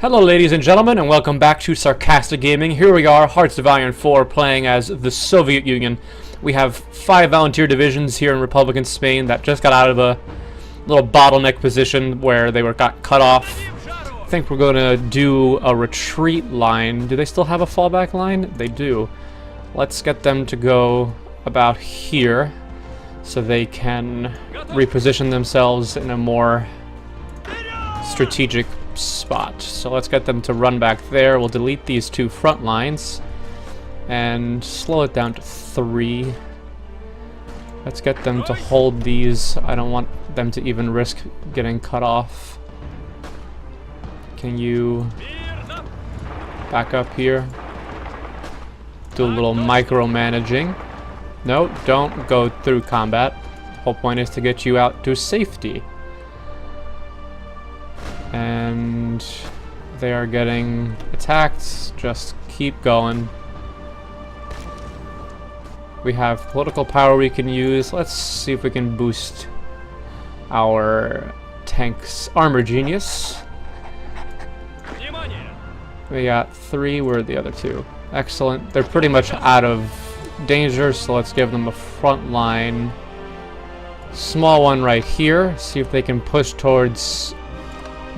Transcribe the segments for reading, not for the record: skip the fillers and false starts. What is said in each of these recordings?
Hello ladies and gentlemen, and welcome back to Sarcastic Gaming. Here we are, Hearts of Iron 4, playing as the Soviet Union. We have 5 volunteer divisions here in Republican Spain that just got out of a little bottleneck position where they got cut off. I think we're going to do a retreat line. Do they still have a fallback line? They do. Let's get them to go about here so they can reposition themselves in a more strategic spot. So let's get them to run back there. We'll delete these 2 front lines and slow it down to 3. Let's get them to hold these. I don't want them to even risk getting cut off. Can you back up here? Do a little micromanaging. No, don't go through combat. Whole point is to get you out to safety. And they are getting attacked. Just keep going. We have political power we can use. Let's see if we can boost our tank's armor genius. We got 3. Where are the other 2? Excellent. They're pretty much out of danger, so let's give them a front line. Small one right here. See if they can push towards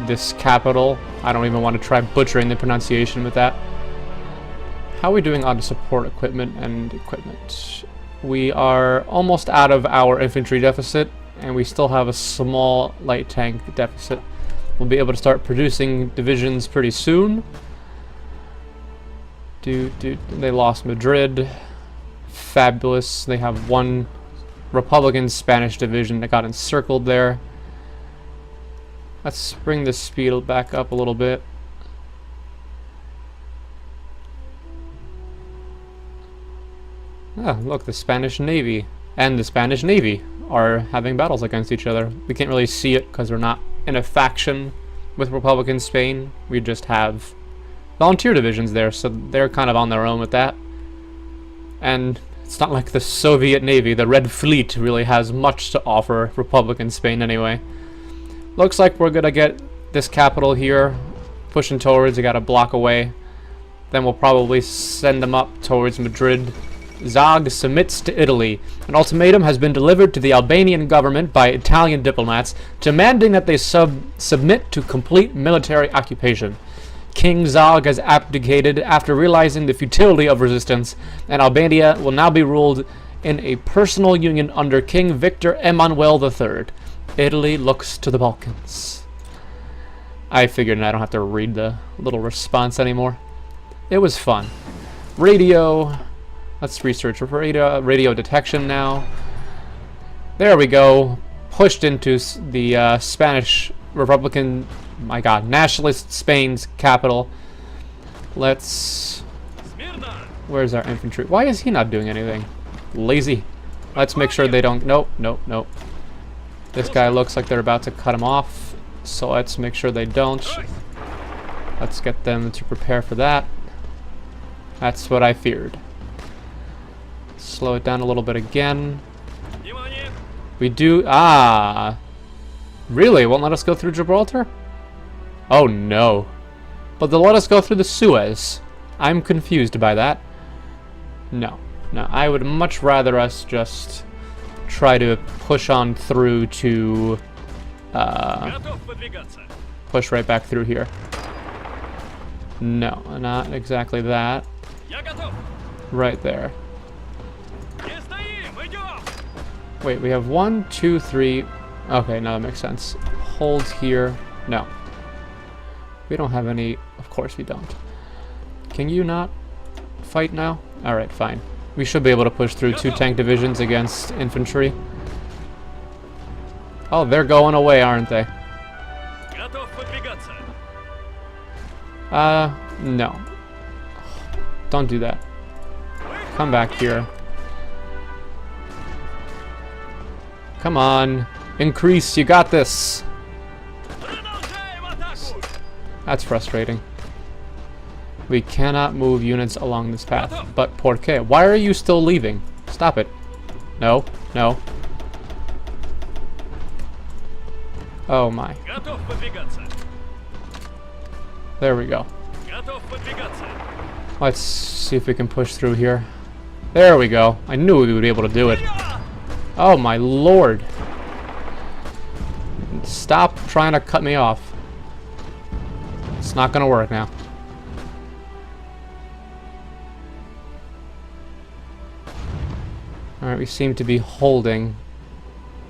this capital. I don't even want to try butchering the pronunciation with that. How are we doing on support equipment and equipment? We are almost out of our infantry deficit, and we still have a small light tank deficit. We'll be able to start producing divisions pretty soon. They lost Madrid. Fabulous. They have 1 Republican Spanish division that got encircled there. Let's bring the speed back up a little bit. Ah, look, the Spanish Navy and the Spanish Navy are having battles against each other. We can't really see it because we're not in a faction with Republican Spain. We just have volunteer divisions there, so they're kind of on their own with that. And it's not like the Soviet Navy, the Red Fleet, really has much to offer Republican Spain anyway. Looks like we're gonna get this capital here pushing towards. We got a block away. Then we'll probably send them up towards Madrid. Zog submits to Italy. An ultimatum has been delivered to the Albanian government by Italian diplomats, demanding that they submit to complete military occupation. King Zog has abdicated after realizing the futility of resistance, and Albania will now be ruled in a personal union under King Victor Emmanuel III. Italy looks to the Balkans. I figured I don't have to read the little response anymore. It was fun. Radio. Let's research radio detection now. There we go. Pushed into the Spanish Republican, my God, nationalist Spain's capital. Let's... Where's our infantry? Why is he not doing anything? Lazy. Let's make sure they don't... Nope, nope, nope. This guy looks like they're about to cut him off, so let's make sure they don't. Let's get them to prepare for that. That's what I feared. Slow it down a little bit again. We do... Ah! Really? Won't let us go through Gibraltar? Oh no. But they'll let us go through the Suez. I'm confused by that. No. No, I would much rather us just try to push on through to push right back through here. No, not exactly that. Right there. Wait, we have 1, 2, 3. Okay, now that makes sense. Hold here. No. We don't have any. Of course we don't. Can you not fight now? Alright, fine. We should be able to push through 2 tank divisions against infantry. Oh, they're going away, aren't they? No. Don't do that. Come back here. Come on. Increase, you got this. That's frustrating. We cannot move units along this path. But por qué? Why are you still leaving? Stop it. No, no. Oh my. There we go. Let's see if we can push through here. There we go. I knew we would be able to do it. Oh my lord. Stop trying to cut me off. It's not gonna work now. Alright, we seem to be holding.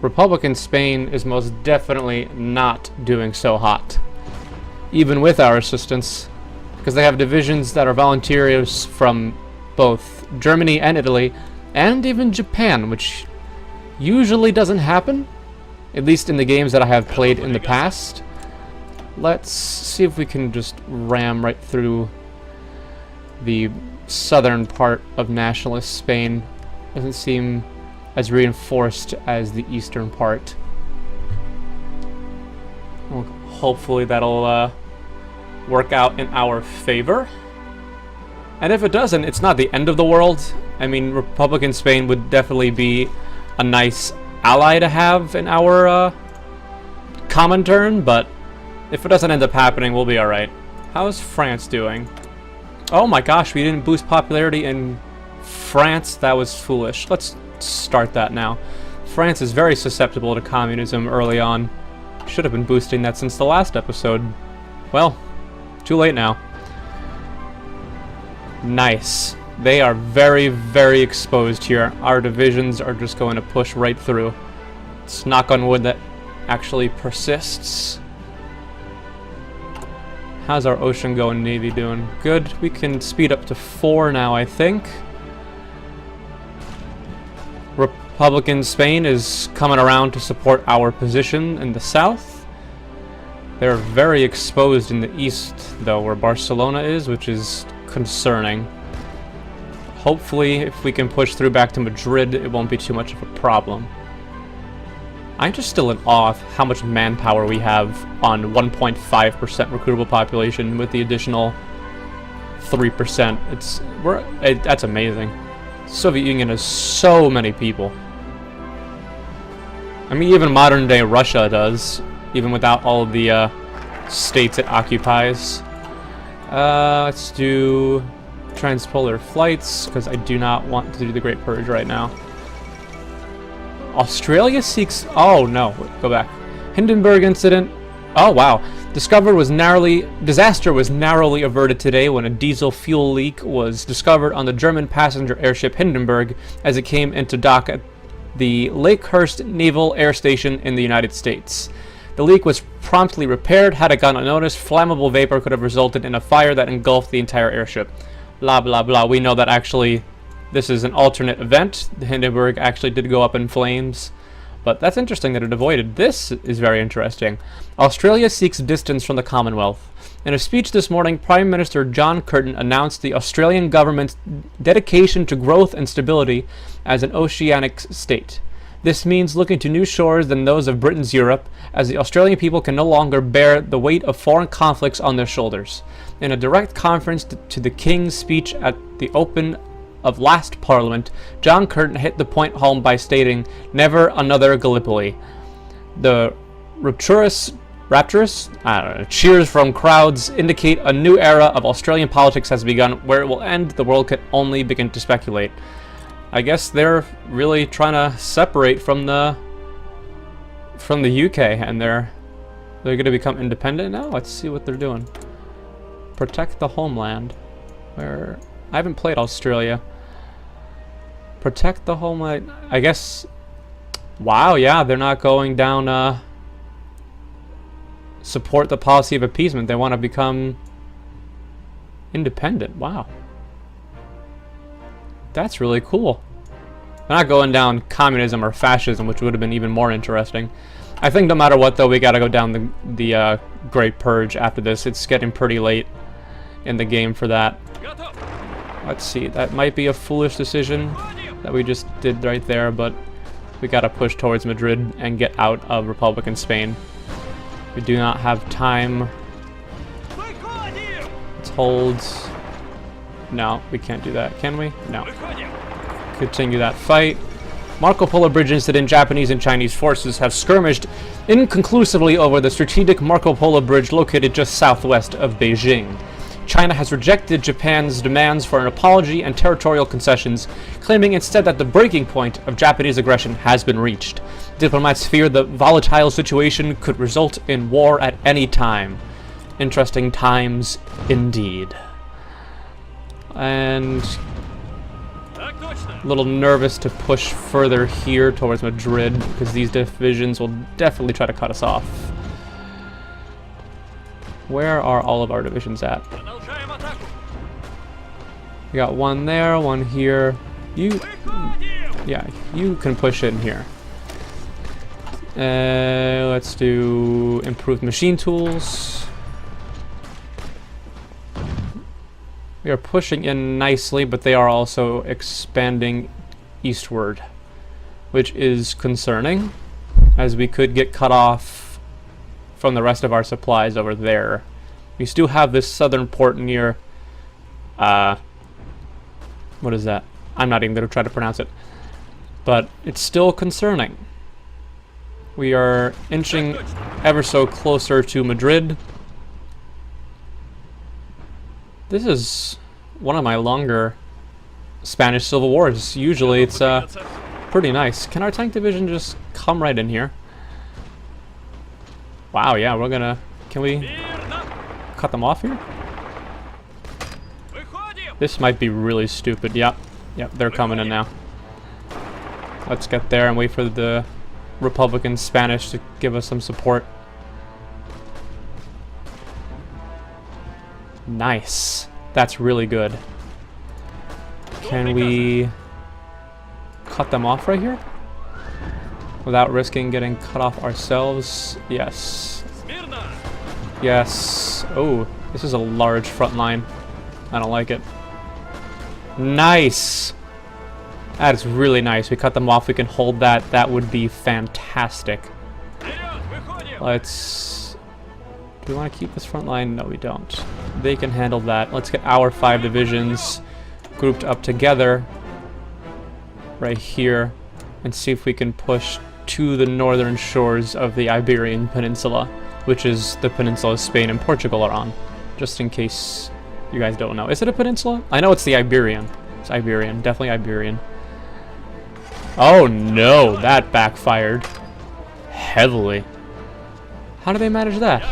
Republican Spain is most definitely not doing so hot. Even with our assistance. Because they have divisions that are volunteers from both Germany and Italy, and even Japan, which usually doesn't happen. At least in the games that I have played in the past. Let's see if we can just ram right through the southern part of nationalist Spain. Doesn't seem as reinforced as the eastern part. Well, hopefully that'll work out in our favor. And if it doesn't, it's not the end of the world. I mean, Republican Spain would definitely be a nice ally to have in our common turn, but if it doesn't end up happening, we'll be alright. How's France doing? Oh my gosh, we didn't boost popularity in France. That was foolish. Let's start that now. France is very susceptible to communism early on. Should have been boosting that since the last episode. Well, too late now. Nice. They are very, very exposed here. Our divisions are just going to push right through. Let's knock on wood that actually persists. How's our ocean-going navy doing? Good. We can speed up to 4 now, I think. Republican Spain is coming around to support our position in the south. They're very exposed in the east, though, where Barcelona is, which is concerning. Hopefully, if we can push through back to Madrid, it won't be too much of a problem. I'm just still in awe of how much manpower we have on 1.5% recruitable population with the additional 3%. That's amazing. Soviet Union has so many people. I mean, even modern day Russia does, even without all of the states it occupies. Let's do transpolar flights, because I do not want to do the Great Purge right now. Australia seeks... Oh, no. Go back. Hindenburg incident. Oh, wow. Disaster was narrowly averted today when a diesel fuel leak was discovered on the German passenger airship Hindenburg as it came into dock at the Lakehurst Naval Air Station in the United States. The leak was promptly repaired. Had it gone unnoticed, flammable vapor could have resulted in a fire that engulfed the entire airship. Blah, blah, blah. We know that actually this is an alternate event. The Hindenburg actually did go up in flames. But that's interesting that it avoided. This is very interesting. Australia seeks distance from the Commonwealth. In a speech this morning, Prime Minister John Curtin announced the Australian government's dedication to growth and stability as an oceanic state. This means looking to new shores than those of Britain's Europe, as the Australian people can no longer bear the weight of foreign conflicts on their shoulders. In a direct conference to the King's speech at the open of last Parliament, John Curtin hit the point home by stating, "Never another Gallipoli." The rapturous cheers from crowds indicate a new era of Australian politics has begun. Where it will end, the world can only begin to speculate. I guess they're really trying to separate from the UK, and they're going to become independent now. Let's see what they're doing. Protect the homeland. Where I haven't played Australia. Protect the homeland. I guess. Wow, yeah, they're not going down. Support the policy of appeasement. They want to become independent. Wow. That's really cool. They're not going down communism or fascism, which would have been even more interesting. I think no matter what, though, we got to go down the Great Purge after this. It's getting pretty late in the game for that. Let's see. That might be a foolish decision that we just did right there, but we got to push towards Madrid and get out of Republican Spain. We do not have time. Let's hold. No, we can't do that, can we? No. Continue that fight. Marco Polo Bridge incident. Japanese and Chinese forces have skirmished inconclusively over the strategic Marco Polo Bridge located just southwest of Beijing. China has rejected Japan's demands for an apology and territorial concessions, claiming instead that the breaking point of Japanese aggression has been reached. Diplomats fear the volatile situation could result in war at any time. Interesting times indeed. And a little nervous to push further here towards Madrid because these divisions will definitely try to cut us off. Where are all of our divisions at? We got one there, one here. Yeah, you can push in here. Let's do improved machine tools. We are pushing in nicely, but they are also expanding eastward, which is concerning, as we could get cut off from the rest of our supplies over there. We still have this southern port near, what is that? I'm not even going to try to pronounce it, but it's still concerning. We are inching ever so closer to Madrid. This is one of my longer Spanish Civil Wars. Usually it's pretty nice. Can our tank division just come right in here? Wow, yeah, we're gonna... Can we cut them off here? This might be really stupid. Yep, they're coming in now. Let's get there and wait for the Republican Spanish to give us some support. Nice. That's really good. Can we cut them off right here? Without risking getting cut off ourselves? Yes. Yes. Oh, this is a large front line. I don't like it. Nice. That is really nice. We cut them off. We can hold that. That would be fantastic. Let's... Do we want to keep this front line? No, we don't. They can handle that. Let's get our 5 divisions grouped up together right here and see if we can push to the northern shores of the Iberian Peninsula, which is the peninsula Spain and Portugal are on, just in case you guys don't know. Is it a peninsula? I know it's the Iberian. It's Iberian. Definitely Iberian. Oh no, that backfired heavily. How do they manage that?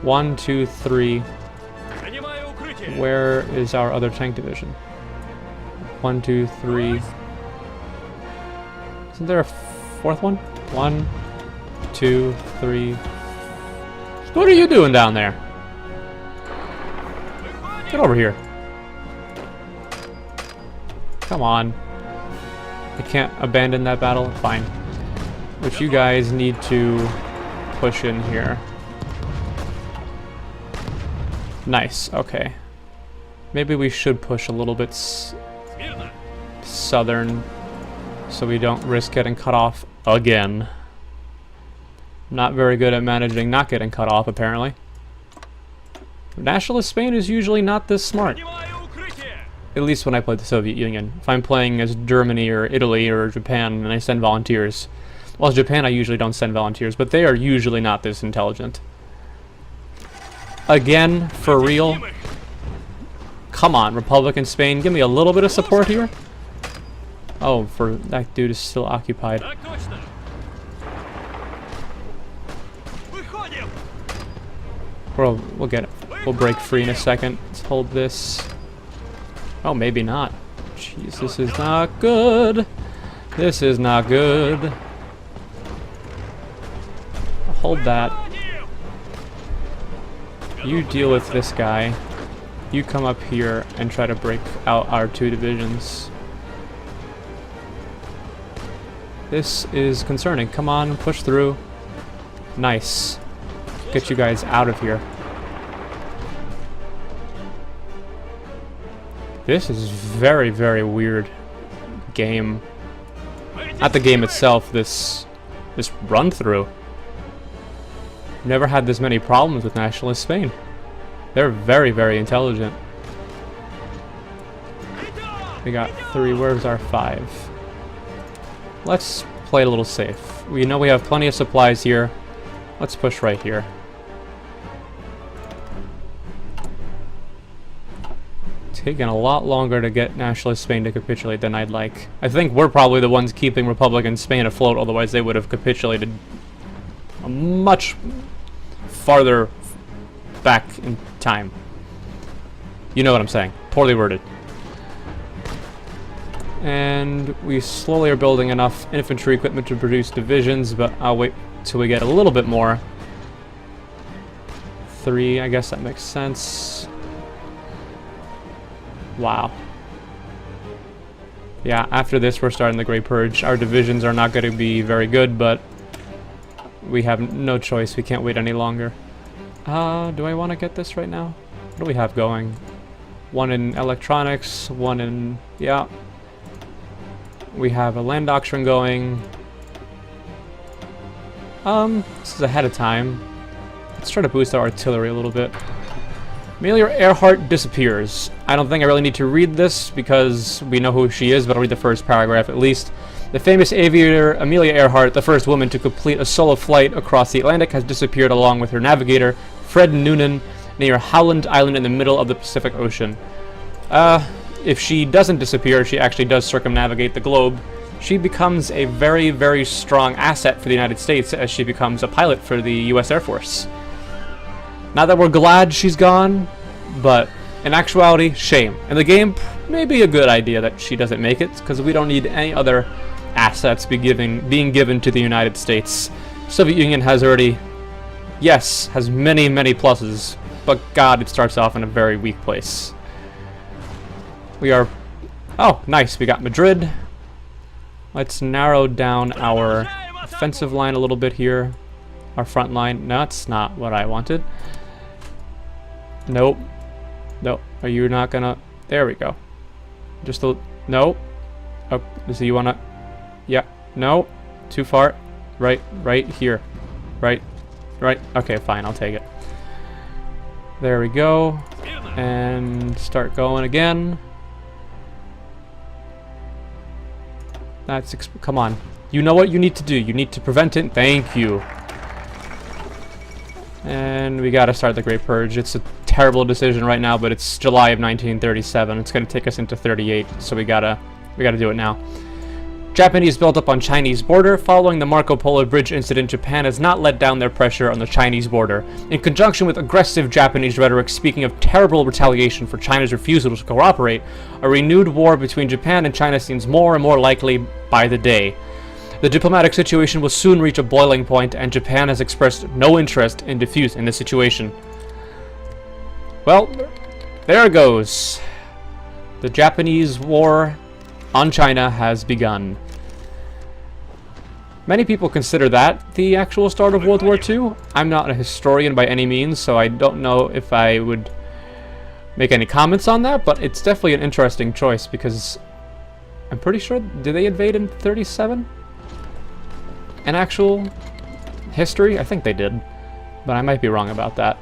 1, 2, 3. Where is our other tank division? 1, 2, 3. Isn't there a 4th one? 1, 2, 3. What are you doing down there? Get over here. Come on. I can't abandon that battle? Fine. But you guys need to push in here. Nice, okay. Maybe we should push a little bit southern so we don't risk getting cut off again. Not very good at managing not getting cut off, apparently. Nationalist Spain is usually not this smart. At least when I play the Soviet Union. If I'm playing as Germany or Italy or Japan and I send volunteers. Well, as Japan I usually don't send volunteers, but they are usually not this intelligent. Again, for real? Come on, Republican Spain, give me a little bit of support here. Oh, for that dude is still occupied. We'll get it. We'll break free in a second. Let's hold this. Oh, maybe not. Jeez, this is not good. This is not good. Hold that. You deal with this guy. You come up here and try to break out our 2 divisions. This is concerning. Come on, push through. Nice. Get you guys out of here. This is very, very weird game. Not the game itself, this run through. Never had this many problems with Nationalist Spain. They're very, very intelligent. We got 3. Where's our 5? let's play a little safe. We know we have plenty of supplies here. Let's push right here. Taking a lot longer to get Nationalist Spain to capitulate than I'd like. I think we're probably the ones keeping Republican Spain afloat, otherwise they would have capitulated a much farther back in time. You know what I'm saying. Poorly worded. And we slowly are building enough infantry equipment to produce divisions, but I'll wait till we get a little bit more. 3, I guess that makes sense. Wow. Yeah, after this we're starting the Great Purge. Our divisions are not going to be very good, but we have no choice. We can't wait any longer. Do I want to get this right now? What do we have going? 1 in electronics, 1 in... yeah. We have a land doctrine going. This is ahead of time. Let's try to boost our artillery a little bit. Amelia Earhart disappears. I don't think I really need to read this because we know who she is, but I'll read the first paragraph at least. The famous aviator Amelia Earhart, the first woman to complete a solo flight across the Atlantic, has disappeared along with her navigator, Fred Noonan, near Howland Island in the middle of the Pacific Ocean. If she doesn't disappear, she actually does circumnavigate the globe. She becomes a very, very strong asset for the United States as she becomes a pilot for the U.S. Air Force. Not that we're glad she's gone, but in actuality, shame. In the game, maybe a good idea that she doesn't make it, because we don't need any other assets being given to the United States. Soviet Union has already, yes, has many, many pluses, but God, it starts off in a very weak place. We are, oh, nice, we got Madrid. Let's narrow down our offensive line a little bit here. Our front line, no, that's not what I wanted. Nope. Nope. Are you not gonna... There we go. Just a... No. Oh, so you wanna... Yeah. No. Too far. Right here. Right. Okay, fine. I'll take it. There we go. And start going again. That's... Come on. You know what you need to do. You need to prevent it. Thank you. And we gotta start the Great Purge. It's a terrible decision right now, but it's July of 1937. It's gonna take us into 38, so we gotta do it now. Japanese built up on Chinese border. Following the Marco Polo Bridge incident, Japan has not let down their pressure on the Chinese border. In conjunction with aggressive Japanese rhetoric speaking of terrible retaliation for China's refusal to cooperate, a renewed war between Japan and China seems more and more likely by the day. The diplomatic situation will soon reach a boiling point, and Japan has expressed no interest in defusing the situation. Well, there it goes. The Japanese war on China has begun. Many people consider that the actual start of World War II. I'm not a historian by any means, so I don't know if I would make any comments on that, but it's definitely an interesting choice because I'm pretty sure, did they invade in 37? In actual history? I think they did, but I might be wrong about that.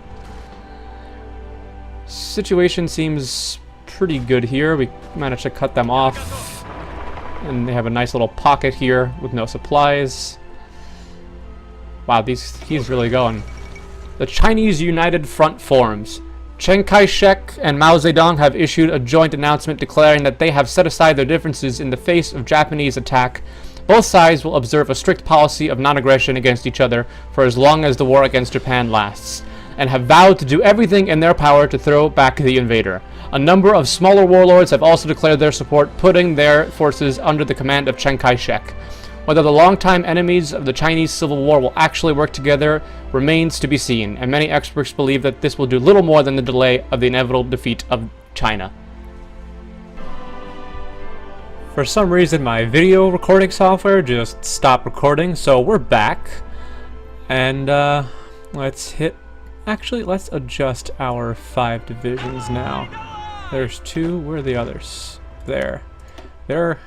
Situation seems pretty good here. We managed to cut them off, and they have a nice little pocket here with no supplies. Wow, he's really going. The Chinese United Front forms. Chiang Kai-shek and Mao Zedong have issued a joint announcement declaring that they have set aside their differences in the face of Japanese attack. Both sides will observe a strict policy of non-aggression against each other for as long as the war against Japan lasts, and have vowed to do everything in their power to throw back the invader. A number of smaller warlords have also declared their support, putting their forces under the command of Chiang Kai-shek. Whether the longtime enemies of the Chinese Civil War will actually work together remains to be seen, and many experts believe that this will do little more than the delay of the inevitable defeat of China. For some reason, my video recording software just stopped recording, so we're back. And let's adjust our 5 divisions now. There's 2. Where are the others? There. They're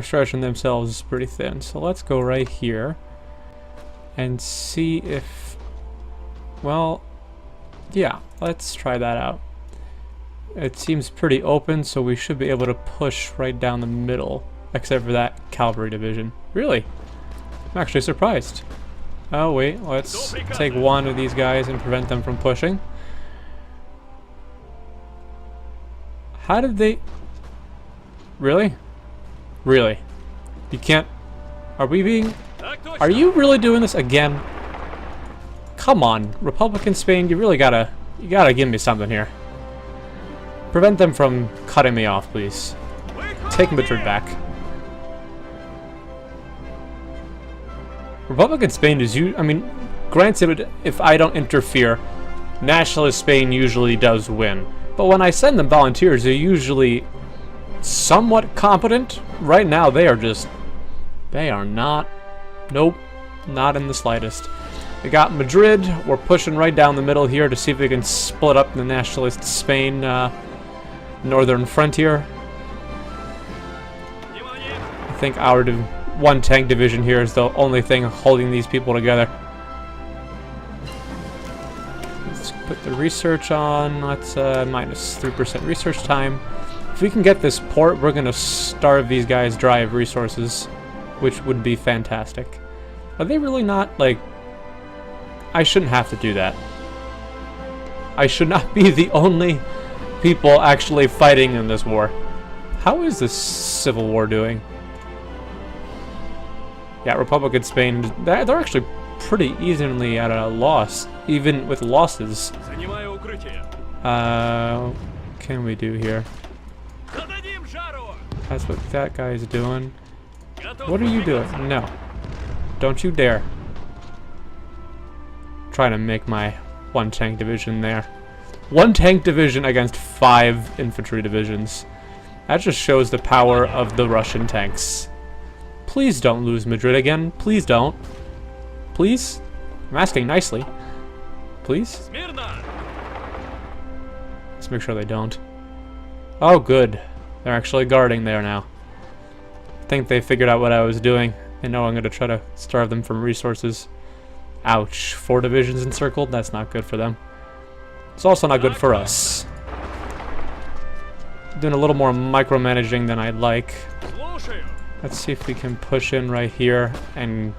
stretching themselves pretty thin. So let's go right here and see if... Well, yeah, let's try that out. It seems pretty open, so we should be able to push right down the middle. except for that cavalry division. Really? I'm actually surprised. Oh wait, let's take one of these guys and prevent them from pushing. How did they... Really? Really? You can't... Are we being... Are you really doing this again? Come on, Republican Spain, you really gotta... You gotta give me something here. Prevent them from cutting me off, please. Take Madrid back. Republican Spain is... I mean, granted, if I don't interfere, Nationalist Spain usually does win. But when I send them volunteers, they're usually somewhat competent. Right now, they are just... They are not... Nope. Not in the slightest. We got Madrid. We're pushing right down the middle here to see if we can split up the Nationalist Spain northern frontier. I think our one tank division here is the only thing holding these people together. Let's put the research on. Let's minus 3% research time. If we can get this port, we're gonna starve these guys dry of resources, which would be fantastic. Are they really not, like... I shouldn't have to do that. I should not be the only people actually fighting in this war. How is this civil war doing? Yeah, Republican Spain, they're actually pretty easily at a loss, even with losses. What can we do here? That's what that guy's doing. What are you doing? No. Don't you dare. Trying to make my one tank division there. One tank division against 5 infantry divisions. That just shows the power of the Russian tanks. Please don't lose Madrid again. Please don't. Please? I'm asking nicely. Please? Let's make sure they don't. Oh, good. They're actually guarding there now. I think they figured out what I was doing. They know I'm going to try to starve them from resources. Ouch. 4 divisions encircled? That's not good for them. It's also not good for us. Doing a little more micromanaging than I'd like. Let's see if we can push in right here and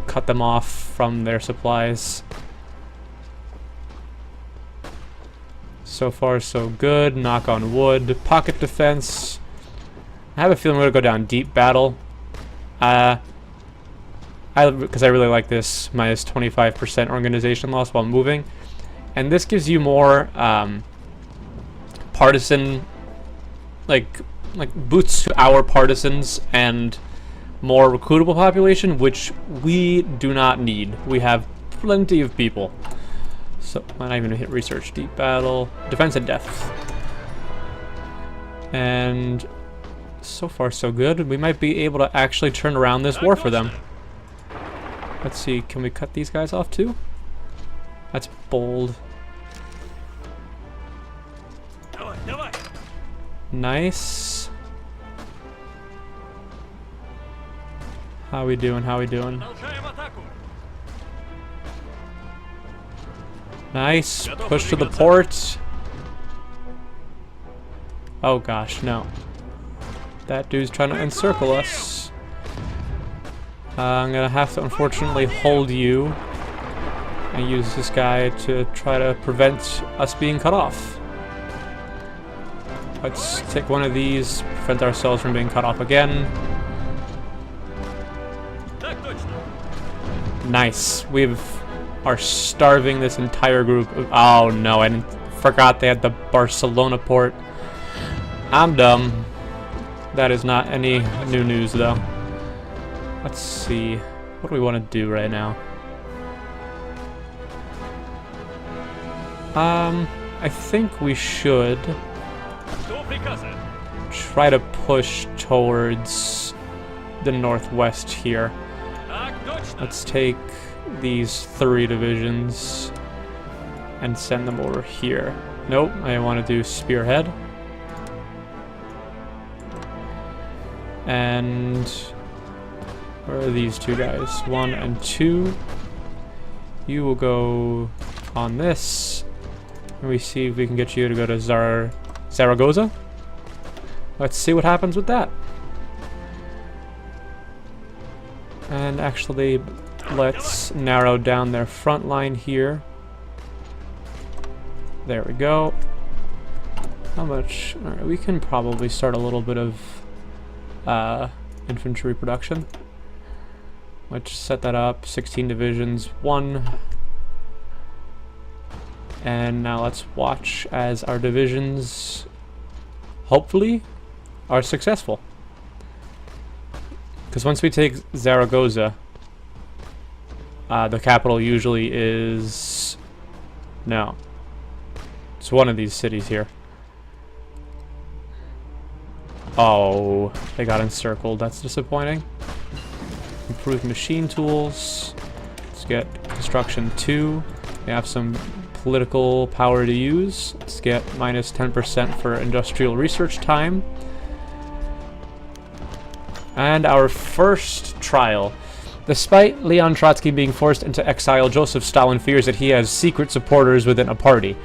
cut them off from their supplies. So far, so good. Knock on wood. Pocket defense. I have a feeling we're going to go down deep battle. Because I really like this minus 25% organization loss while moving. And this gives you more partisan, like boosts to our partisans and more recruitable population, which we do not need. We have plenty of people. So I'm not even gonna hit research. Deep battle, defense and death. And so far so good. We might be able to actually turn around this war for them. Let's see, can we cut these guys off too? That's bold. Nice. How we doing? How we doing? Nice. Push to the port. Oh gosh, no. That dude's trying to encircle us. I'm gonna have to unfortunately hold you and use this guy to try to prevent us being cut off. Let's take one of these, prevent ourselves from being cut off again. Nice. We are starving this entire group of... Oh no, I forgot they had the Barcelona port. I'm dumb. That is not any new news though. Let's see. What do we want to do right now? I think we should try to push towards the northwest here. Let's take these 3 divisions and send them over here. Nope, I want to do spearhead. And where are these 2 guys? 1 and 2. You will go on this. And we see if we can get you to go to Zaragoza. Let's see what happens with that. And actually, let's narrow down their front line here. There we go. How much? Alright, we can probably start a little bit of infantry production. Let's set that up. 16 divisions, 1. And now let's watch as our divisions, hopefully, are successful. Because once we take Zaragoza, the capital usually is... No. It's one of these cities here. Oh, they got encircled. That's disappointing. Improved machine tools. Let's get construction 2. They have some political power to use. Let's get minus 10% for industrial research time. And our first trial. Despite Leon Trotsky being forced into exile, Joseph Stalin fears that he has secret supporters within the party.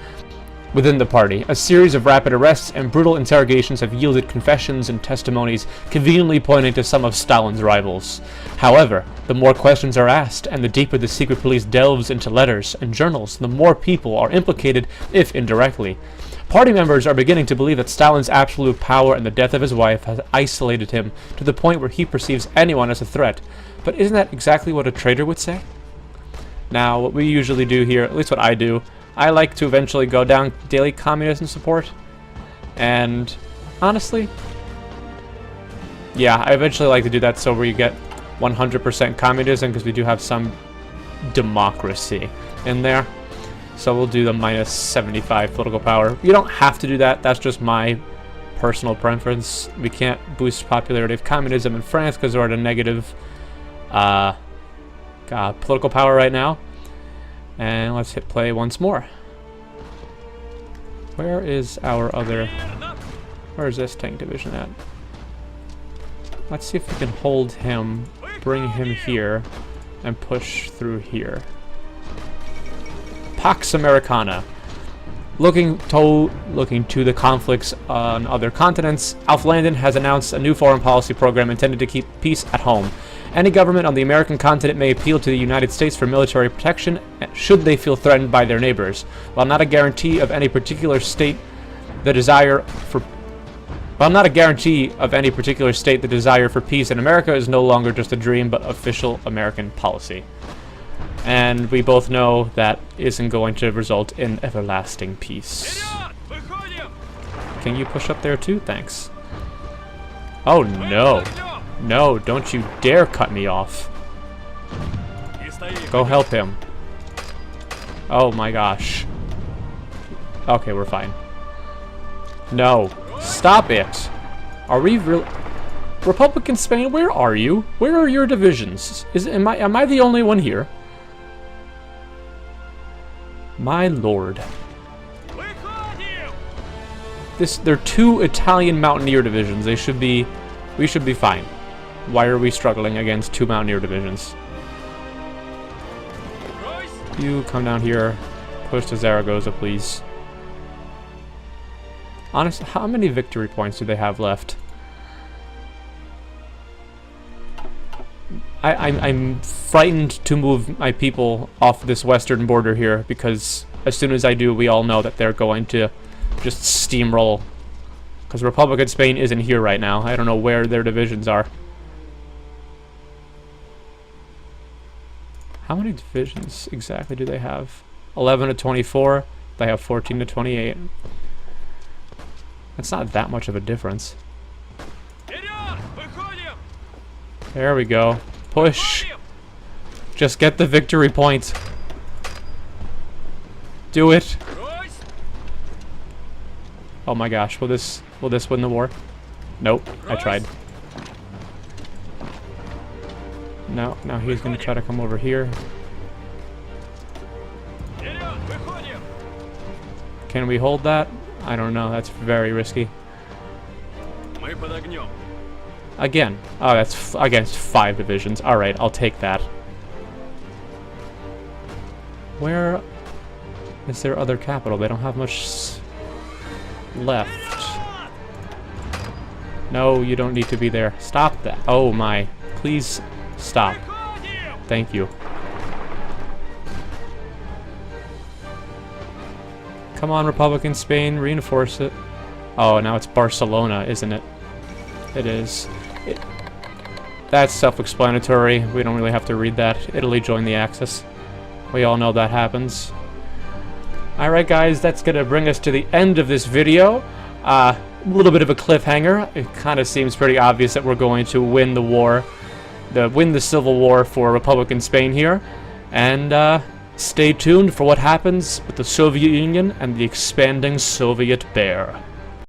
A series of rapid arrests and brutal interrogations have yielded confessions and testimonies conveniently pointing to some of Stalin's rivals. However, the more questions are asked and the deeper the secret police delves into letters and journals, the more people are implicated, if indirectly. Party members are beginning to believe that Stalin's absolute power and the death of his wife has isolated him to the point where he perceives anyone as a threat. But isn't that exactly what a traitor would say? Now, what we usually do here, at least what I do, I like to eventually go down daily communism support. And honestly, yeah, I eventually like to do that so where you get 100% communism because we do have some democracy in there. So we'll do the minus 75 political power. You don't have to do that. That's just my personal preference. We can't boost popularity of communism in France because we're at a negative political power right now. And let's hit play once more. Where is our other... Where is this tank division at? Let's see if we can hold him, bring him here, and push through here. Pax Americana. Looking to the conflicts on other continents, Alf Landon has announced a new foreign policy program intended to keep peace at home. Any government on the American continent may appeal to the United States for military protection should they feel threatened by their neighbors. While not a guarantee of any particular state, the desire for peace in America is no longer just a dream, but official American policy. And we both know that isn't going to result in everlasting peace. Can you push up there too? Thanks. Oh no. No, don't you dare cut me off. Go help him. Oh my gosh. Okay, we're fine. No. Stop it. Are we real? Republican Spain, where are you? Where are your divisions? Am I the only one here? My lord. They're 2 Italian Mountaineer divisions. We should be fine. Why are we struggling against 2 Mountaineer divisions? You come down here. Push to Zaragoza, please. Honestly, how many victory points do they have left? I'm frightened to move my people off this western border here because as soon as I do, we all know that they're going to just steamroll. Because Republican Spain isn't here right now. I don't know where their divisions are. How many divisions exactly do they have? 11 to 24. They have 14 to 28. That's not that much of a difference. There we go. Push. Just get the victory point. Do it. Oh my gosh, will this win the war? Nope, I tried. No, now he's gonna try to come over here. Can we hold that? I don't know, that's very risky. Again. Oh, that's against 5 divisions. Alright, I'll take that. Where is their other capital? They don't have much left. No, you don't need to be there. Stop that. Oh my. Please stop. Thank you. Come on, Republican Spain, reinforce it. Oh, now it's Barcelona, isn't it? It is. That's self-explanatory. We don't really have to read that. Italy joined the Axis. We all know that happens. Alright guys, that's gonna bring us to the end of this video. A little bit of a cliffhanger. It kind of seems pretty obvious that we're going to win the war. Win the civil war for Republican Spain here. And stay tuned for what happens with the Soviet Union and the expanding Soviet bear.